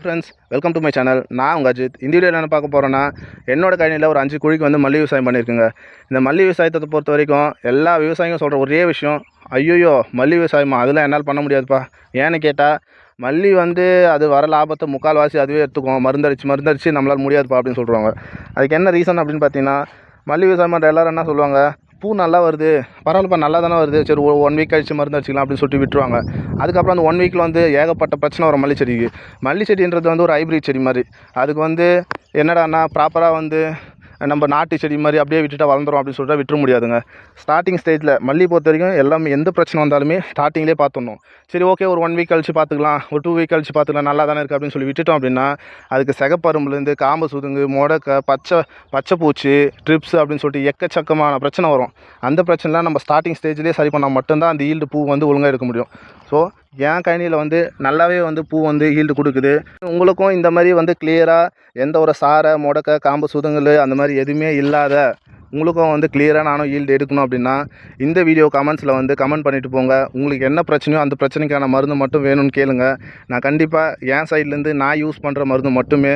Friends, welcome to my channel. நான் உங்கள் அஜித். இந்த வீடியோவில் என்ன பார்க்க போகிறேன்னா, என்னோட கழனியில் ஒரு 5 குழிக்கு வந்து மல்லி விவசாயம் பண்ணியிருக்குங்க. இந்த மல்லி விவசாயத்தை பொறுத்த வரைக்கும் எல்லா விவசாயியும் சொல்கிற ஒரே விஷயம், ஐயோ மல்லி விவசாயமா அதெல்லாம் என்னால் பண்ண முடியாதுப்பா. ஏன்னு கேட்டால், மல்லி வந்து அது வர லாபத்தை முக்கால்வாசி அதுவே எடுத்துக்கும். மருந்தடிச்சு நம்மளால் முடியாதுப்பா அப்படின்னு சொல்கிறாங்க. அதுக்கு என்ன ரீசன் அப்படின்னு பார்த்தீங்கன்னா, மல்லி விவசாயம் பண்ணுற எல்லோரும் என்ன சொல்லுவாங்க, பூ நல்லா வருது, பரவாயில்லப்பா நல்லா தானே வருது, சரி 1 வீக் கழிச்சு மருந்து அடிச்சிக்கலாம் அப்படின்னு சொல்லிட்டு விட்டுருவாங்க. அதுக்கப்புறம் அந்த 1 வீக்கில் வந்து ஏகப்பட்ட பிரச்சனை வரும் மல்லி செடிக்கு. மல்லி செடின்றது வந்து ஒரு ஹைப்ரிட் செடி மாதிரி. அதுக்கு வந்து என்னடான்னா ப்ராப்பராக வந்து நம்ம நாட்டு செடி மாதிரி அப்படியே விட்டுட்டா வளர்ந்துரும் அப்படின்னு சொல்லிட்டு விட்டுற முடியாதுங்க. ஸ்டார்டிங் ஸ்டேஜில் மல்லி பொறுத்த வரைக்கும் எல்லாமே எந்த பிரச்சனை வந்தாலுமே ஸ்டார்டிங்லேயே பார்த்துடணும். சரி ஓகே, ஒரு 1 வீக் கழிச்சு பார்த்துக்கலாம், ஒரு 2 வீக் கழிச்சு பார்த்துக்கலாம், நல்லா தானே இருக்குது அப்படின்னு சொல்லி விட்டுட்டோம் அப்படின்னா, அதுக்கு சிகப்பரும்புலேருந்து காம்பு சுதுங்கு, முடக்க, பச்சை பூச்சி, ட்ரிப்ஸ் அப்படின்னு சொல்லிட்டு எக்கச்சக்கமான பிரச்சனை வரும். அந்த பிரச்சனைலாம் நம்ம ஸ்டார்டிங் ஸ்டேஜ்லேயே சரி பண்ணால் மட்டும்தான் அந்த ஈல்டு பூ வந்து ஒழுங்காக எடுக்க முடியும். ஸோ என் கழனியில் வந்து நல்லாவே வந்து பூ வந்து ஈல்டு கொடுக்குது. உங்களுக்கும் இந்த மாதிரி வந்து கிளியராக எந்த ஒரு சாரை, முடக்க, காம்பு சுதுங்கல் அந்த மாதிரி எதுவுமே இல்லாத உங்களுக்கும் வந்து கிளியராக நானும் ஈல்டு எடுக்கணும் அப்படின்னா, இந்த வீடியோ கமெண்ட்ஸில் வந்து கமெண்ட் பண்ணிவிட்டு போங்க. உங்களுக்கு என்ன பிரச்சனையோ அந்த பிரச்சனைக்கான மருந்து மட்டும் வேணும்னு கேளுங்க. நான் கண்டிப்பாக என் சைட்லேருந்து நான் யூஸ் பண்ணுற மருந்து மட்டுமே,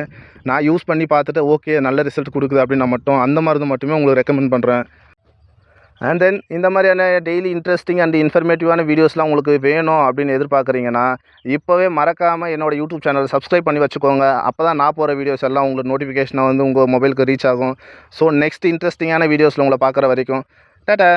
நான் யூஸ் பண்ணி பார்த்துட்டு ஓகே நல்ல ரிசல்ட் கொடுக்குது அப்படின்னா மட்டும் அந்த மருந்து மட்டுமே உங்களுக்கு ரெக்கமெண்ட் பண்ணுறேன். அண்ட் தென் இந்த மாதிரியான டெய்லி இன்ட்ரெஸ்டிங் அண்ட் இன்ஃபர்மேட்டிவான வீடியோஸ்லாம் உங்களுக்கு வேணும் அப்படின்னு எதிர்பார்க்குறீங்கன்னா, இப்போவே மறக்காமல் என்னோடய யூடியூப் சேனல் சப்ஸ்கிரைப் பண்ணி வச்சுக்கோங்க. அப்போ தான் நான் போகிற வீடியோஸ் எல்லாம் உங்களுக்கு நோட்டிஃபிகேஷனாக வந்து உங்கள் மொபைலுக்கு ரீச் ஆகும். ஸோ நெக்ஸ்ட் இன்ட்ரெஸ்டிங்கான வீடியோஸில் உங்களை பார்க்குற வரைக்கும் டாடா.